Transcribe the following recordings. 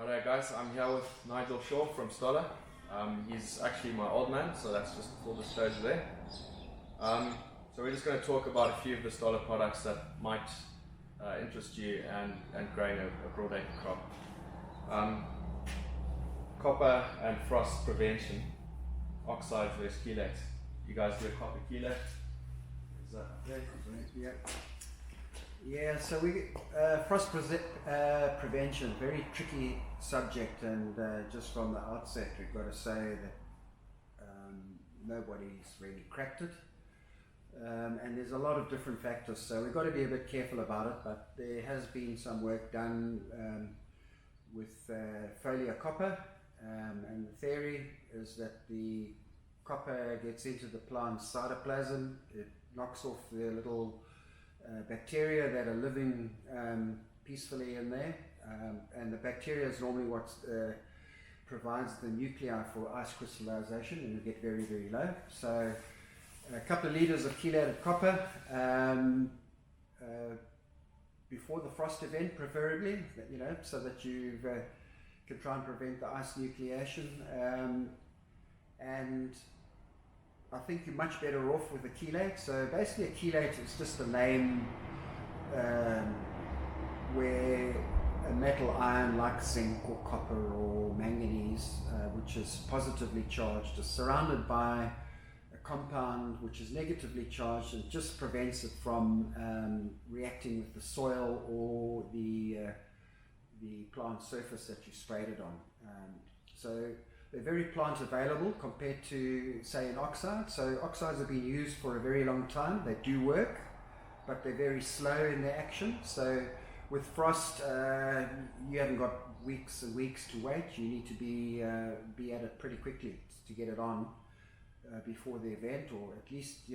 Alright guys, I'm here with Nigel Shaw from Stoller. He's actually my old man, so that's just full disclosure there. So we're just going to talk about a few of the Stoller products that might interest you and growing a broadacre crop. Copper and frost prevention, oxides versus chelates. You guys do a copper chelate? Is that Yeah. Yeah, so we frost prevention, very tricky subject, and just from the outset we've got to say that nobody's really cracked it, and there's a lot of different factors, so we've got to be a bit careful about it. But there has been some work done with foliar copper, and the theory is that the copper gets into the plant's cytoplasm, it knocks off the little bacteria that are living peacefully in there, and the bacteria is normally what provides the nuclei for ice crystallization, and you get very, very low. So a couple of litres of chelated copper before the frost event, preferably, so that you can try and prevent the ice nucleation, and I think you're much better off with a chelate. So basically a chelate is just a name where a metal ion like zinc or copper or manganese, which is positively charged, is surrounded by a compound which is negatively charged, and just prevents it from reacting with the soil or the plant surface that you sprayed it on. So they're very plant available compared to, say, an oxide. So oxides have been used for a very long time. They do work, but they're very slow in their action. So with frost, you haven't got weeks and weeks to wait. You need to be at it pretty quickly to get it on before the event, or at least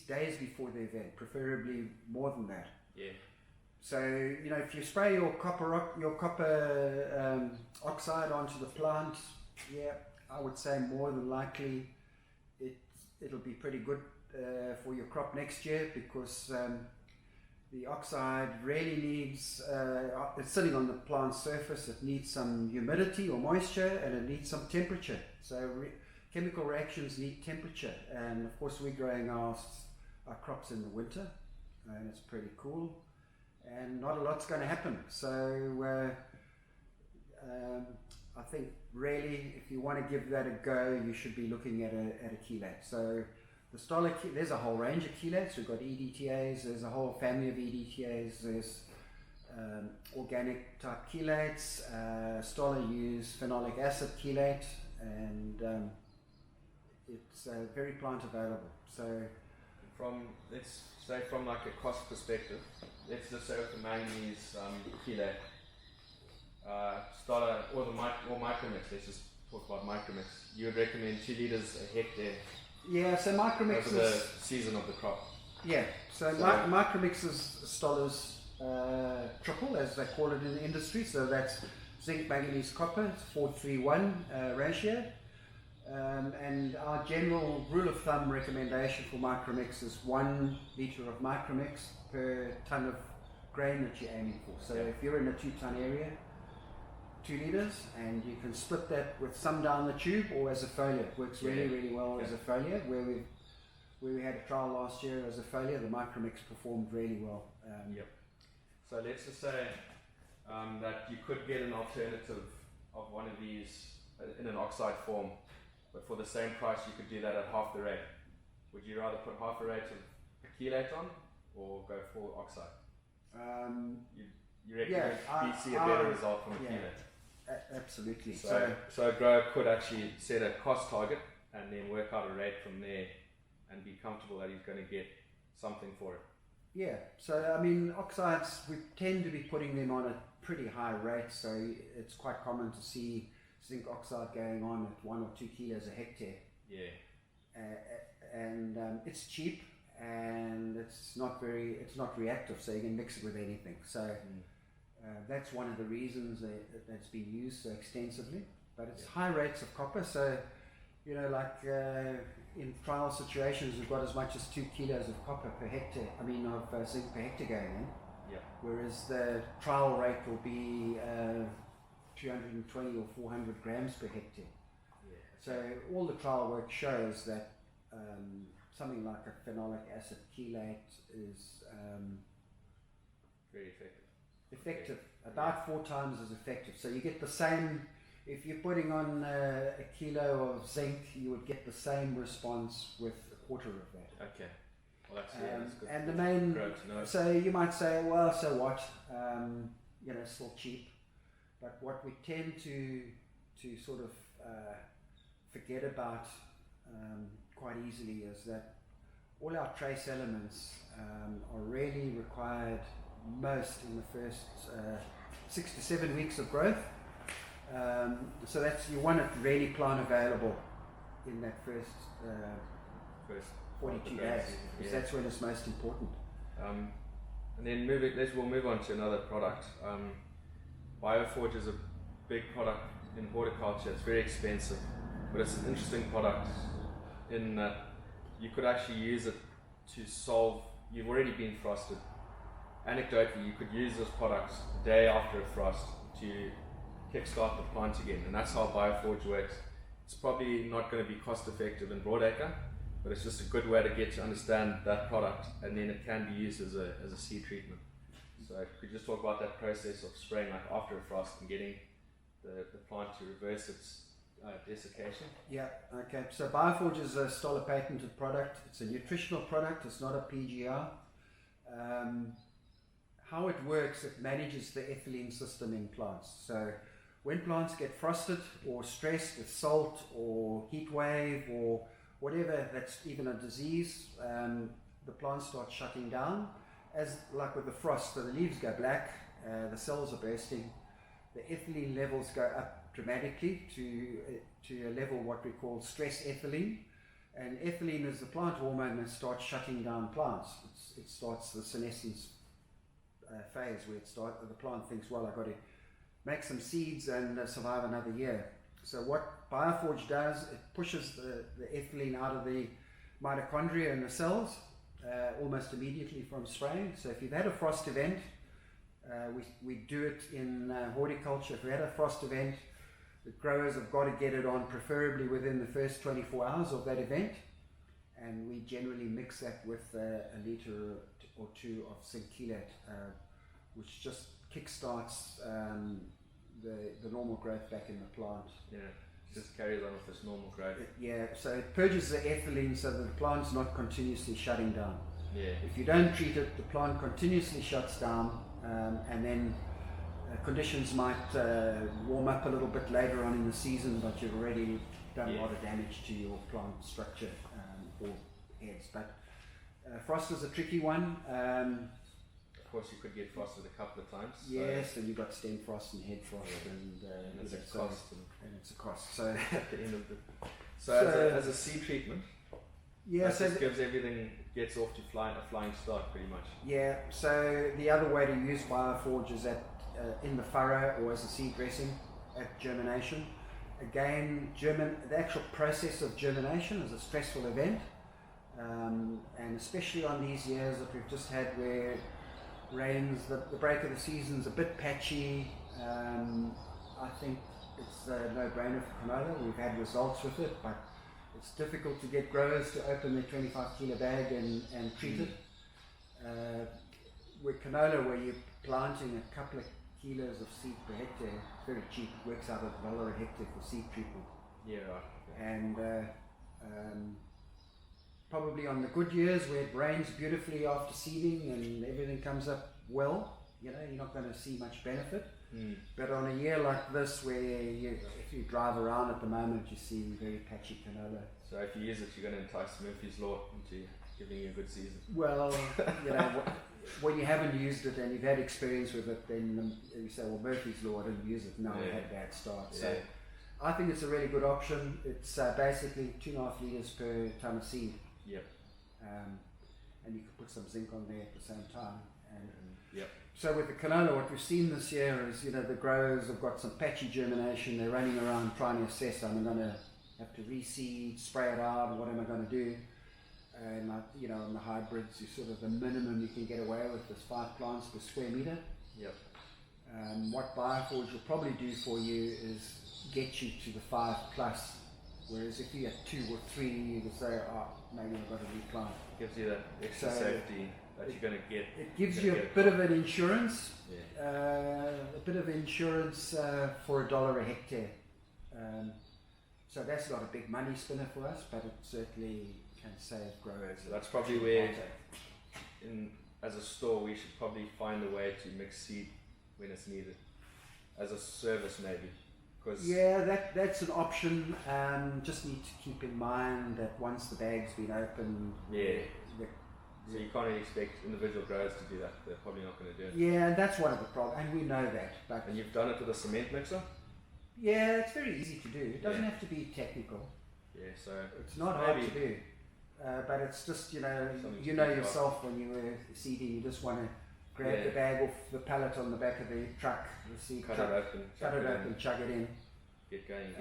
days before the event, preferably more than that. Yeah. So if you spray your copper oxide onto the plant, yeah, I would say more than likely it'll be pretty good for your crop next year, because the oxide really needs, it's sitting on the plant surface, it needs some humidity or moisture, and it needs some temperature. So chemical reactions need temperature, and of course we're growing our crops in the winter, and it's pretty cool, and not a lot's going to happen. So I think really, if you want to give that a go, you should be looking at a chelate. So the Stoller, there's a whole range of chelates. We've got EDTAs, there's a whole family of EDTAs, there's organic type chelates. Stoller use phenolic acid chelate, and it's very plant available. So let's say from like a cost perspective, let's just say with the manganese chelate, Stoller or micromix, let's just talk about micromix. You would recommend 2 litres a hectare? Yeah, so micromix over the season of the crop. Yeah, so micromix is Stoller's triple, as they call it in the industry. So that's zinc, manganese, copper. It's 4:3:1 ratio. And our general rule of thumb recommendation for micromix is 1 litre of micromix per tonne of grain that you're aiming for. So if you're in a 2-tonne area, 2 litres, and you can split that with some down the tube or as a foliar. It works really, really well as a foliar. Where we had a trial last year as a foliar, the micromix performed really well. So let's just say that you could get an alternative of one of these in an oxide form, but for the same price you could do that at half the rate. Would you rather put half the rate of a chelate on, or go for oxide? You reckon you see a better result from a chelate? Absolutely. So a grower could actually set a cost target and then work out a rate from there and be comfortable that he's going to get something for it. Yeah, so I mean, oxides, we tend to be putting them on a pretty high rate, so it's quite common to see zinc oxide going on at 1 or 2 kilos a hectare. Yeah. And it's cheap, and it's not reactive, so you can mix it with anything. So that's one of the reasons that's been used so extensively. But it's high rates of copper, so in trial situations we've got as much as 2 kilos of copper per hectare, of zinc per hectare going in. Yeah. Whereas the trial rate will be 220 or 400 grams per hectare. Yeah. So all the trial work shows that something like a phenolic acid chelate is Very effective. effective, about 4 times as effective. So you get the same, if you're putting on a kilo of zinc, you would get the same response with a quarter of that. Okay. Well, that's good. And the main, so you might say, well, so what? Still cheap. But what we tend to sort of forget about quite easily is that all our trace elements are really required most in the first 6 to 7 weeks of growth. So that's, you want it really plant available in that first 42 days, because that's when it's most important. And then we'll move on to another product. Bioforge is a big product in horticulture. It's very expensive, but it's an interesting product in that you could actually use it to solve, you've already been frosted. Anecdotally, you could use this product the day after a frost to kickstart the plant again, and that's how Bioforge works. It's probably not going to be cost effective in broadacre, but it's just a good way to get to understand that product, and then it can be used as a seed treatment. So could you just talk about that process of spraying like after a frost and getting the plant to reverse its desiccation? Yeah, okay. So Bioforge is a Stoller patented product. It's a nutritional product, it's not a PGR. How it works, it manages the ethylene system in plants. So when plants get frosted or stressed with salt or heat wave or whatever, that's even a disease, the plant starts shutting down. As like with the frost, so the leaves go black, the cells are bursting, the ethylene levels go up dramatically to a level what we call stress ethylene. And ethylene is the plant hormone that starts shutting down plants. It starts the senescence phase where the plant thinks, well, I've got to make some seeds and survive another year. So what Bioforge does, it pushes the ethylene out of the mitochondria in the cells almost immediately from spraying. So if you've had a frost event, we do it in horticulture. If we had a frost event, the growers have got to get it on preferably within the first 24 hours of that event, and we generally mix that with a litre or 2 of zinc chelate, which just kickstarts the normal growth back in the plant. Yeah, just carries on with this normal growth. So it purges the ethylene so that the plant's not continuously shutting down. Yeah. If you don't treat it, the plant continuously shuts down, and then conditions might warm up a little bit later on in the season, but you've already done a lot of damage to your plant structure or heads. But frost is a tricky one. Of course, you could get frosted a couple of times. Yes, and you've got stem frost and head frost, and it's a cost. And it's a cost. So at the end of the as a seed treatment, so just gives everything, gets off to a flying start pretty much. Yeah. So the other way to use Bioforge is in the furrow or as a seed dressing at germination. Again, the actual process of germination is a stressful event, and especially on these years that we've just had where rains, the break of the season's a bit patchy. I think it's a no-brainer for canola. We've had results with it, but it's difficult to get growers to open their 25 kilo bag and treat it. With canola, where you're planting a couple of kilos of seed per hectare, it's very cheap. It works out at $1 a hectare for seed treatment. Yeah, right. And probably on the good years where it rains beautifully after seeding and everything comes up well, you're not going to see much benefit. But on a year like this, where if you drive around at the moment, you see very patchy canola. So if you use it, you're going to entice Murphy's Law into giving you a good season. Well, when you haven't used it and you've had experience with it, then you say, well, Murphy's Law, I didn't use it. No, I had a bad start. Yeah. So I think it's a really good option. It's basically 2.5 litres per tonne of seed. Yep. And you can put some zinc on there at the same time. Yep. So with the canola, what we've seen this year is, the growers have got some patchy germination. They're running around trying to assess, am I going to have to reseed, spray it out, or what am I going to do? And on the hybrids, you sort of the minimum you can get away with is 5 plants per square meter. Yep. What bioforage will probably do for you is get you to the 5 plus, whereas if you had 2 or 3, you could say, oh, maybe I've got to replant. Gives you that extra safety that you're going to get. It gives you a bit of an insurance, Yeah. for $1 a hectare. So that's not a big money spinner for us, but it certainly can save growers. So that's probably where, as a store, we should probably find a way to mix seed when it's needed, as a service maybe. Yeah, that's an option. Just need to keep in mind that once the bag's been opened, so you can't really expect individual growers to do that. They're probably not going to do it. Yeah, and that's one of the problems, and we know that. But and you've done it with a cement mixer? Yeah, it's very easy to do. It doesn't have to be technical. Yeah, so it's not hard to do. But it's just, you know yourself when you were seeding, you just want to grab the bag off the pallet on the back of the truck, the seed cut truck, it open, chug it in. Get going.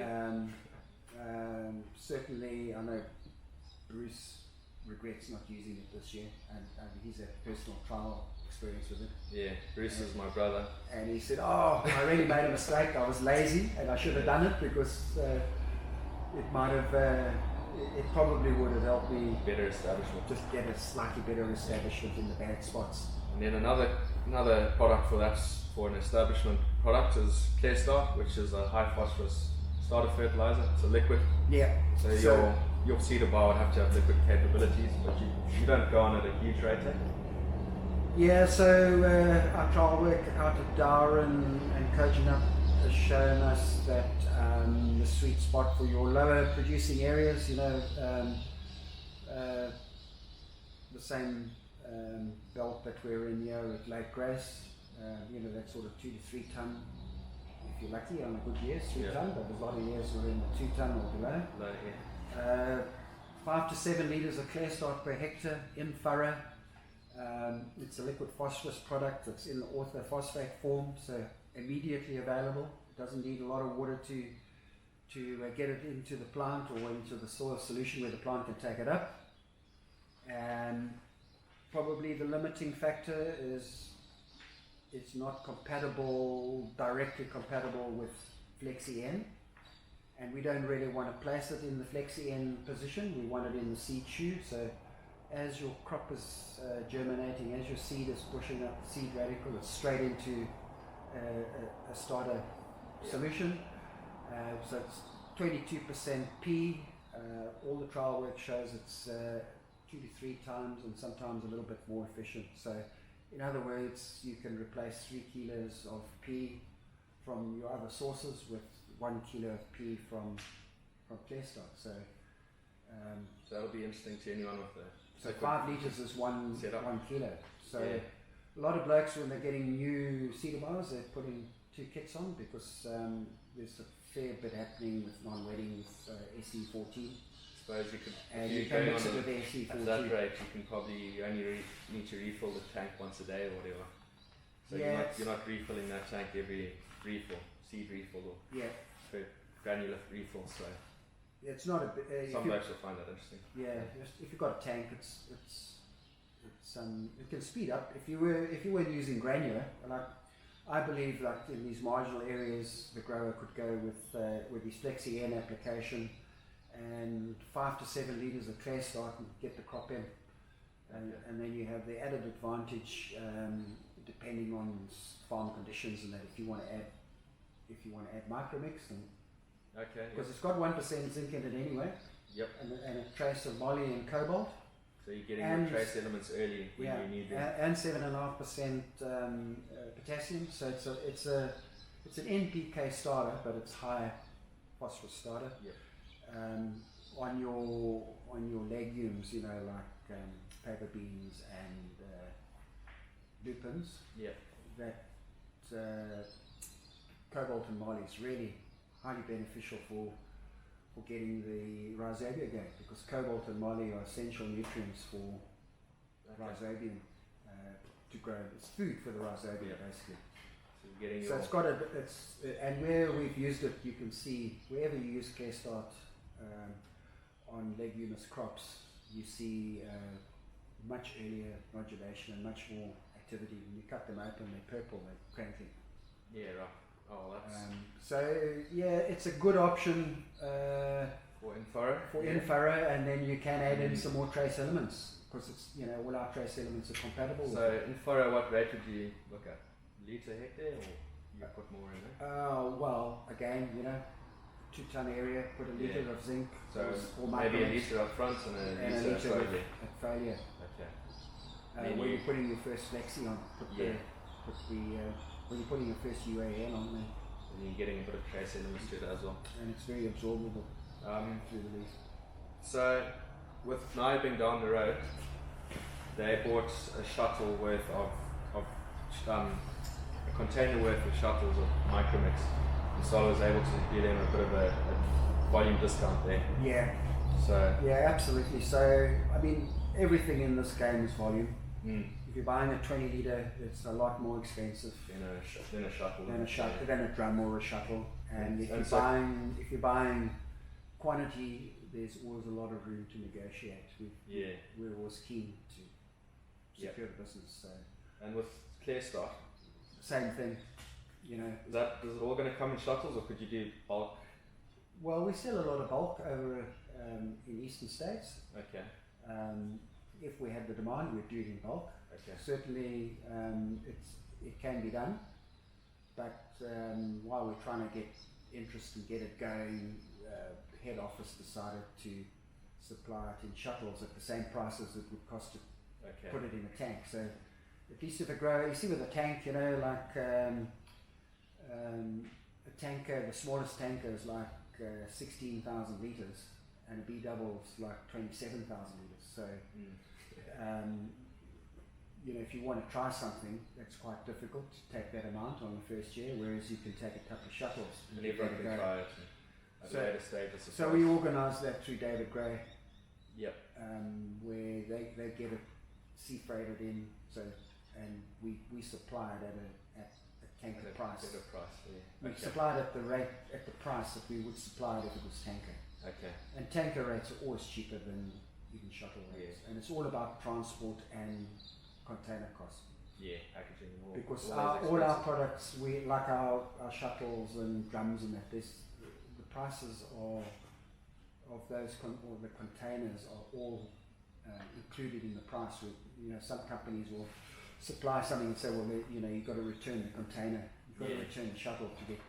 Certainly, I know Bruce regrets not using it this year, and he's had personal trial experience with it. Yeah, Bruce is my brother. And he said, oh, I really made a mistake, I was lazy, and I should have done it because it might have, it probably would have helped me better establishment. Just get a slightly better establishment in the bad spots. And then another product for an establishment product is CearStart, which is a high phosphorus starter fertilizer. It's a liquid. Yeah. So your seeder bar would have to have liquid capabilities, but you don't go on at a huge rate. Yeah, so our trial work out of Darwin and Kojinup has shown us that the sweet spot for your lower producing areas, the same belt that we're in here at Lake Grace, that sort of 2 to 3 ton, if you're lucky on a good year, 3 ton, but there's a lot of years we're in the 2 ton or below. 5 to 7 litres of CearStart per hectare in furrow. It's a liquid phosphorus product. It's in the orthophosphate form, so immediately available. It doesn't need a lot of water to get it into the plant or into the soil solution where the plant can take it up. And probably the limiting factor is it's not directly compatible with Flexi-N, and we don't really want to place it in the Flexi-N position. We want it in the seed tube, so as your crop is germinating, as your seed is pushing up the seed radicle, it's straight into a starter solution. So it's 22% P. All the trial work shows it's 2 to 3 times and sometimes a little bit more efficient. So in other words, you can replace 3 kilos of P from your other sources with 1 kilo of P from CearStart. So that'll be interesting to anyone with the. So 5 litres is 1 kilo. So a lot of blokes, when they're getting new seeder bars, they're putting 2 kits on because there's a fair bit happening with non-wetting with SE14. Suppose you could, and you can mix it with SE14. At that rate, you can probably only need to refill the tank once a day or whatever. So you're not refilling that tank every refill, seed refill or granular refill. So it's not some blokes will find that interesting. Yeah, if you've got a tank, it can speed up. If you weren't using granular, like I believe, like in these marginal areas, the grower could go with his Flexi-N application and 5 to 7 litres of CearStart and get the crop in, and then you have the added advantage depending on farm conditions and that if you want to add micromix and. Okay. Because it's got 1% zinc in it anyway. Yep. And a trace of moly and cobalt. So you're getting the trace elements early when you need them. And 7.5% potassium. So it's an NPK starter, but it's high phosphorus starter. Yep. On your legumes, like paper beans and lupins. Yep. That cobalt and moly is really highly beneficial for getting the rhizobia going, because cobalt and moly are essential nutrients for rhizobium to grow. It's food for the rhizobia, basically. So it's got and where we've used it, you can see wherever you use CearStart on leguminous crops, you see much earlier nodulation and much more activity. When you cut them open, they're purple, they're cranking. Yeah, right. Oh, that's So yeah, it's a good option for in-furrow. In-furrow, and then you can add in some more trace elements because it's all our trace elements are compatible. So in-furrow, what rate would you look at? Litre hectare, or you put more in there? Well, again, 2 ton area, put a litre of zinc. So or maybe a litre up front and a litre foliar. At failure. Okay. When you're putting your first flexi on, when you're putting your first UAN on there. And you're getting a bit of trace elements to it as well. And it's very absorbable through the leaf. So, with Nye being down the road, they bought a shuttle worth of a container worth of shuttles of Micromix. And Stoller was able to give them a bit of a volume discount there. Yeah. So. Yeah, absolutely. So, I mean, everything in this game is volume. If you're buying a 20 litre, it's a lot more expensive than a shuttle. Than a drum or a shuttle. And if you're buying quantity, there's always a lot of room to negotiate. We're always keen to secure the business. So. And with CearStart, same thing. Is it all going to come in shuttles, or could you do bulk? Well, we sell a lot of bulk over in eastern states. Okay. If we had the demand, we'd do it in bulk. Okay. Certainly, it can be done, but while we're trying to get interest and get it going, head office decided to supply it in shuttles at the same price as it would cost to put it in a tank. So at least if it grows, you see with a tank, like a tanker, the smallest tanker is like 16,000 litres, and a B double is like 27,000 litres. So, if you want to try something, that's quite difficult to take that amount on the first year, whereas you can take a couple of shuttles. And everyone can try it at a later stage. So we organised that through David Gray. Yep. Where they get it sea freighted in, and we supply it at a tanker price. Better price, yeah. We supplied at the price that we would supply it if it was tanker. Okay. And tanker rates are always cheaper than even shuttle rates, and it's all about transport and container costs. Yeah, packaging and all. Because all our products, we like our shuttles and drums and that. The prices of those or the containers are all included in the price. Some companies will supply something and say, well, you've got to return the container, you've got to return the shuttle to get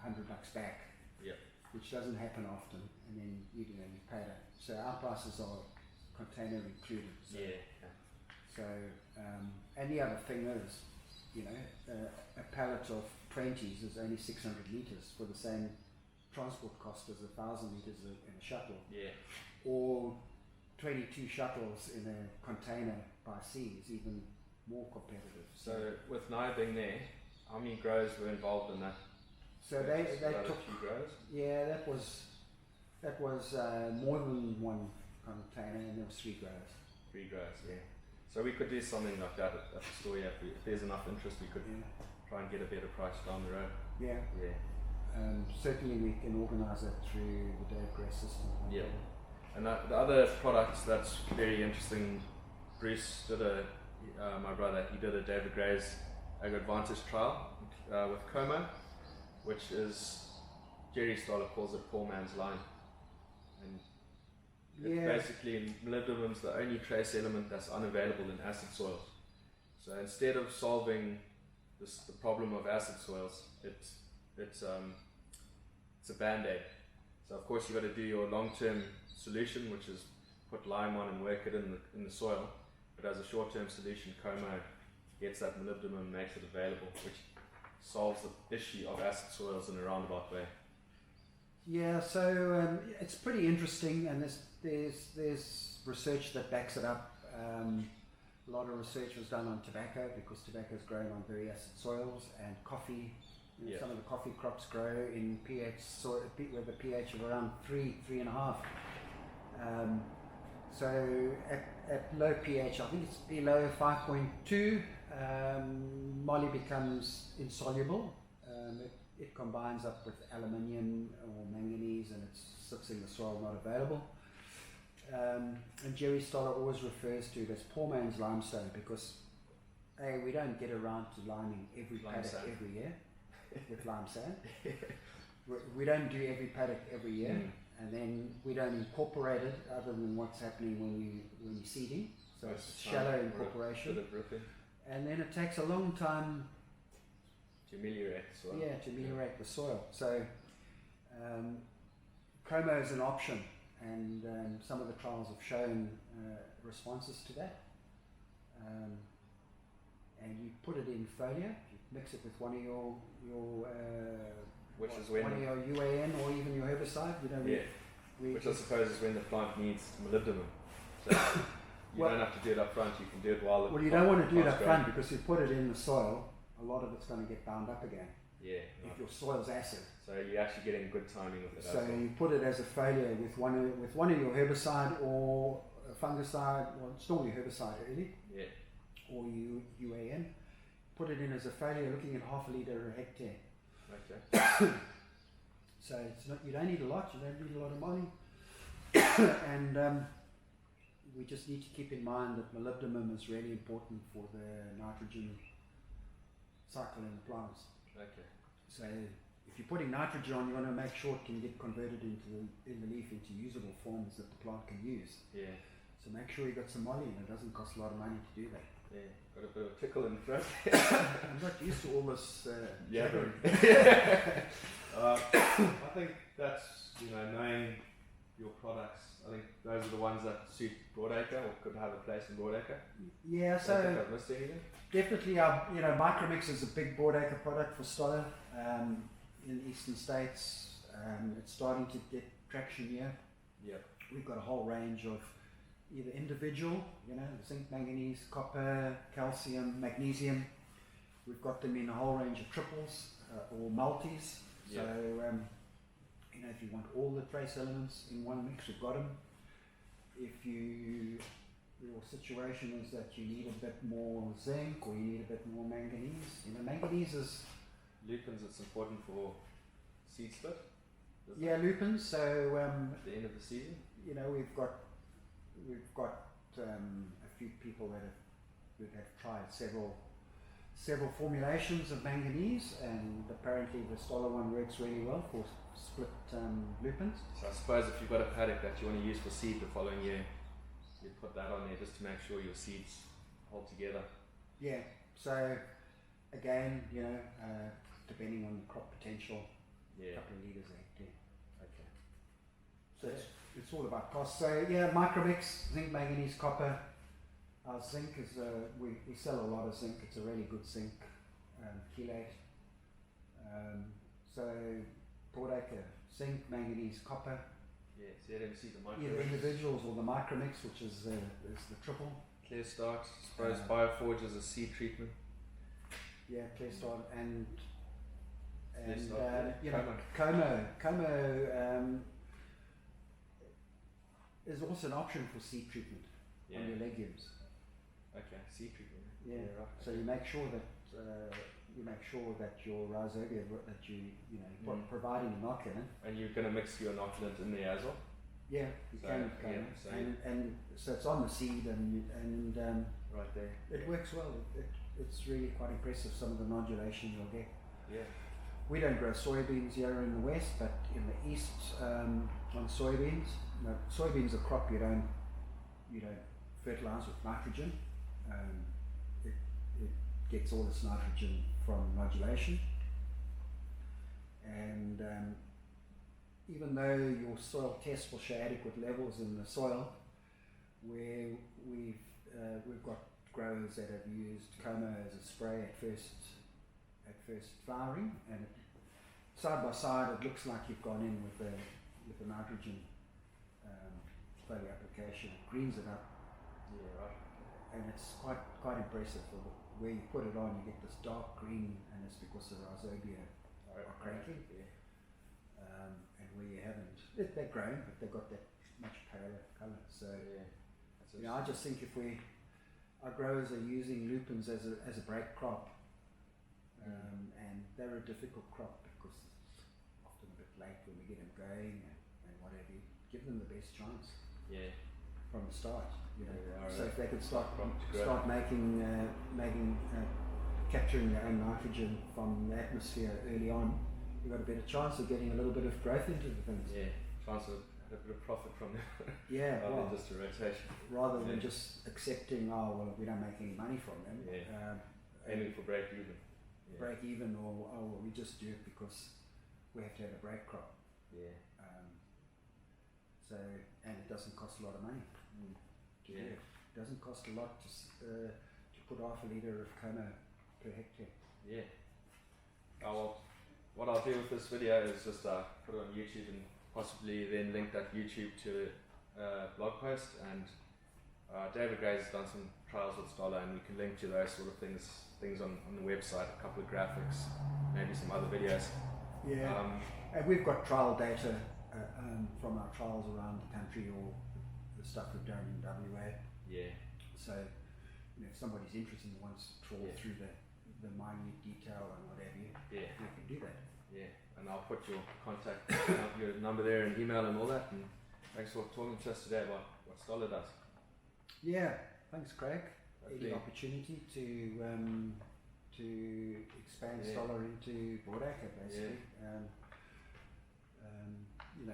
$100 back. Yep. Which doesn't happen often, and then you pay that. So our prices are container included. So, So and the other thing is, a pallet of 20s is only 600 litres for the same transport cost as 1,000 litres in a shuttle. Yeah. Or 22 shuttles in a container by sea is even more competitive. So with Nye being there, how many growers were involved in that? So they took a few growers? Yeah, that was more than one container, and there was 3 growers. 3 growers, yeah. So we could do something like that at the store. Yeah, if there's enough interest, we could try and get a better price down the road. Yeah. Yeah. Certainly, we can organise it through the Dave Gray system. Yeah. And the other products that's very interesting, Bruce did my brother, he did a David Gray's Agro Advantage trial with Como, which is, Jerry Stoller calls it poor man's line. And it's basically molybdenum's the only trace element that's unavailable in acid soils. So instead of solving the problem of acid soils, it's a band-aid. So of course you've got to do your long-term solution, which is put lime on and work it in the soil. But as a short-term solution, Como gets that molybdenum and makes it available, which solves the issue of acid soils in a roundabout way. Yeah, so it's pretty interesting, and there's research that backs it up. A lot of research was done on tobacco, because tobacco is grown on very acid soils, and coffee. Some of the coffee crops grow in pH soil with a pH of around 3.5. So at low pH, I think it's below 5.2, moly becomes insoluble. It combines up with aluminium or manganese, and it sits in the soil, not available. And Jerry Stoller always refers to it as poor man's limestone, because we don't get around to liming every paddock every year. with limesand. We don't do every paddock every year, and then we don't incorporate it other than what's happening when you're seeding. So it's shallow incorporation. And then it takes a long time to ameliorate the soil. Yeah, to ameliorate the soil. So Como is an option, and some of the trials have shown responses to that. And you put it in foliar, you mix it with one of your which is when one of your UAN or even your herbicide. Which I suppose is when the plant needs molybdenum. So you don't have to do it up front. You can do it while you don't want to do it up front because you put it in the soil, a lot of it's going to get bound up again. Yeah. If your soil's acid. So you're actually getting good timing with it. So you put it as a foliar with one of your herbicide or a fungicide, well, it's normally herbicide really. Yeah. Or UAN. Put it in as a foliar, looking at half a litre a hectare. Okay. So it's not, you don't need a lot. You don't need a lot of money. And we just need to keep in mind that molybdenum is really important for the nitrogen cycle in the plants. Okay. So if you're putting nitrogen on, you want to make sure it can get converted in the leaf into usable forms that the plant can use. Yeah. So make sure you got some moly, and it doesn't cost a lot of money to do that. Yeah, got a bit of a tickle in the throat. I'm not used to all this. Jabbering. I think that's, knowing your products. I think those are the ones that suit broadacre or could have a place in broadacre. Yeah, so I don't think I've missed anything. definitely our, Micromix is a big broadacre product for Stoller in the eastern states. It's starting to get traction here. Yep. We've got a whole range of either individual, zinc, manganese, copper, calcium, magnesium. We've got them in a whole range of triples or multis. Yep. So, if you want all the trace elements in one mix, we've got them. If your situation is that you need a bit more zinc or you need a bit more manganese, manganese is... Lupins, it's important for seed split. Yeah, lupins. So at the end of the season, we've got a few people that have tried several formulations of manganese, and apparently the Stoller one works really well for split lupins. So I suppose if you've got a paddock that you want to use for seed the following year, you put that on there just to make sure your seeds hold together. Yeah. So again, depending on the crop potential, a couple of litres a hectare. Okay. So it's all about cost. So yeah, Micromix, zinc, manganese, copper. Our zinc is we sell a lot of zinc. It's a really good zinc chelate. So broadacre, zinc, manganese, copper. Yeah, so you don't see the micro. Either individuals or the Micromix, which is the triple. CearStart, suppose Bioforge as a seed treatment. Yeah, CearStart and Como is also an option for seed treatment on your legumes. Okay, seed treatment. Yeah, right. So you make sure that your rhizobia that providing inoculant. And you're going to mix your inoculant in there as well. Yeah, you can. And so it's on the seed and right there. It works well. It's really quite impressive, some of the nodulation you'll get. Yeah. We don't grow soybeans here in the west, but in the east on soybeans. Soybeans are a crop you don't fertilize with nitrogen. It gets all its nitrogen from nodulation, and even though your soil test will show adequate levels in the soil, where we've got growers that have used Como as a spray at first flowering, and side by side it looks like you've gone in with the nitrogen foliar application. It greens it up. Yeah, right. And it's quite impressive. For where you put it on, you get this dark green, and it's because the rhizobia are cranking. Yeah. And where you haven't, they're grown, but they've got that much paler colour. So I just think if our growers are using lupins as a break crop, and they're a difficult crop because it's often a bit late when we get them going and whatever. Give them the best chance. Yeah. From the start, Yeah, so if they could start making capturing their own nitrogen from the atmosphere early on, you've got a better chance of getting a little bit of growth into the things. Yeah, chance of a bit of profit from them. Yeah, rather well, than just a rotation. rather than just accepting, oh well, we don't make any money from them. Yeah. Aiming for break even. Yeah. Break even, or oh well, we just do it because we have to have a break crop. Yeah. So, and it doesn't cost a lot of money to do it. It doesn't cost a lot to put half a litre of coma per hectare. Yeah. Well, what I'll do with this video is just put it on YouTube and possibly then link that YouTube to a blog post. And David Gray's done some trials with Stoller, and we can link to those sort of things on the website, a couple of graphics, maybe some other videos. Yeah. And we've got trial data from our trials around the country, or the stuff we've done in WA. Yeah. So, if somebody's interested and wants to trawl through the minute detail and whatever, you can do that. Yeah. And I'll put your contact, your number there, and email and all that. And thanks for talking to us today about what Stoller does. Yeah. Thanks, Craig. Hopefully. Any opportunity to expand Stoller into broadacre, basically.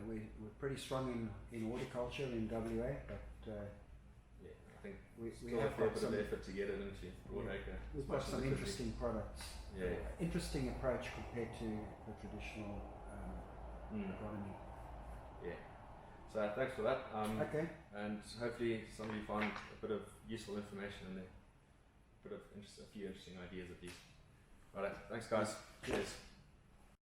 We're pretty strong in horticulture in WA, but I think we still have a fair got bit some of effort to get it into broadacre. we've got some interesting products. Yeah. Interesting approach compared to the traditional agronomy. Yeah. So thanks for that. Okay. And hopefully somebody found a bit of useful information in there. A few interesting ideas at least. Alright, thanks guys. Cheers.